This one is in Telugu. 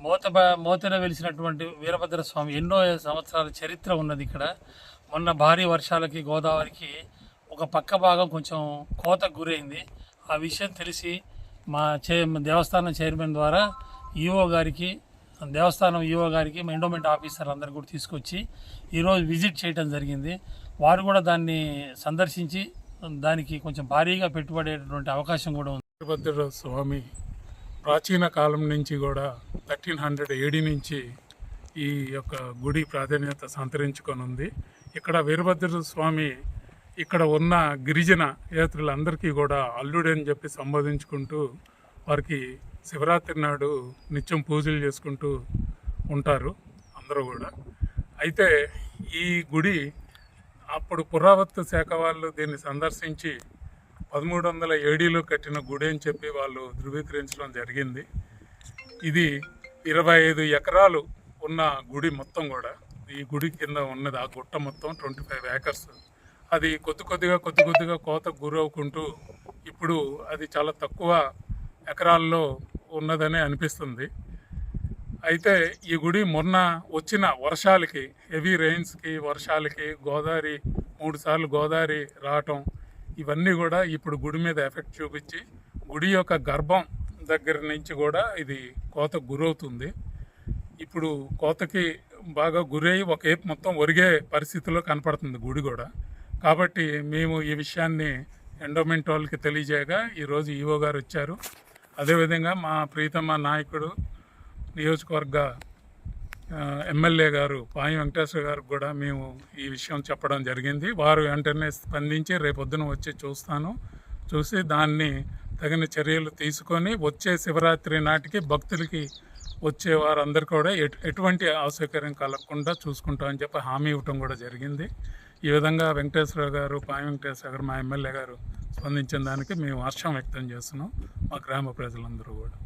మోతెన వెలిసినటువంటి వీరభద్ర స్వామి ఎన్నో సంవత్సరాల చరిత్ర ఉన్నది ఇక్కడ. మొన్న భారీ వర్షాలకి గోదావరికి ఒక పక్క భాగం కొంచెం కోతకు గురైంది. ఆ విషయం తెలిసి మా దేవస్థానం చైర్మన్ ద్వారా దేవస్థానం ఈఓ గారికి ఎండోమెంట్ ఆఫీసర్ అందరు కూడా తీసుకొచ్చి ఈరోజు విజిట్ చేయడం జరిగింది. వారు కూడా దాన్ని సందర్శించి దానికి కొంచెం భారీగా పెట్టుబడేటువంటి అవకాశం కూడా ఉంది. వీరభద్ర స్వామి ప్రాచీన కాలం నుంచి కూడా 1300 AD నుంచి ఈ యొక్క గుడి ప్రాధాన్యత సంతరించుకొని ఉంది. ఇక్కడ వీరభద్ర స్వామి ఇక్కడ ఉన్న గిరిజన యాత్రులందరికీ కూడా అల్లుడని చెప్పి సంబోధించుకుంటూ వారికి శివరాత్రి నాడు నిత్యం పూజలు చేసుకుంటూ ఉంటారు అందరూ కూడా. అయితే ఈ గుడి అప్పుడు పురావస్తు శాఖ వాళ్ళు దీన్ని సందర్శించి 1300 ADలో కట్టిన గుడి అని చెప్పి వాళ్ళు ధృవీకరించడం జరిగింది. ఇది 25 ఎకరాలు ఉన్న గుడి మొత్తం కూడా. ఈ గుడి కింద ఉన్నది ఆ గుట్ట మొత్తం 25 acres. అది కొద్ది కొద్దిగా కోతకు గురవుకుంటూ ఇప్పుడు అది చాలా తక్కువ ఎకరాల్లో ఉన్నదని అనిపిస్తుంది. అయితే ఈ గుడి మొన్న వచ్చిన వర్షాలకి, హెవీ రెయిన్స్కి, వర్షాలకి, గోదావరి 3 సార్లు గోదావరి రావటం, ఇవన్నీ కూడా ఇప్పుడు గుడి మీద ఎఫెక్ట్ చూపించి గుడి యొక్క గర్భం దగ్గర నుంచి కూడా ఇది కోతకు గురవుతుంది. ఇప్పుడు కోతకి బాగా గురై ఒక ఏపు మొత్తం ఒరిగే పరిస్థితిలో కనపడుతుంది గుడి కూడా. కాబట్టి మేము ఈ విషయాన్ని ఎండోమెంట్ వాళ్ళకి తెలియజేయగా ఈరోజు ఈఓ గారు వచ్చారు. అదేవిధంగా మా ప్రీతమ నాయకుడు, నియోజకవర్గ ఎమ్మెల్యే గారు పాయం వెంకటేశ్వర గారికి కూడా మేము ఈ విషయం చెప్పడం జరిగింది. వారు వెంటనే స్పందించి రేపొద్దున వచ్చి చూసి దాన్ని తగిన చర్యలు తీసుకొని వచ్చే శివరాత్రి నాటికి భక్తులకి వచ్చే వారందరూ కూడా ఎటువంటి అసౌకర్యం కలగకుండా చూసుకుంటామని చెప్పి హామీ ఇవ్వటం కూడా జరిగింది. ఈ విధంగా వెంకటేశ్వర గారు, పాయం వెంకటేశ్వర గారు, మా ఎమ్మెల్యే గారు స్పందించిన దానికి మేము హర్షం వ్యక్తం చేస్తున్నాం, మా గ్రామ ప్రజలందరూ కూడా.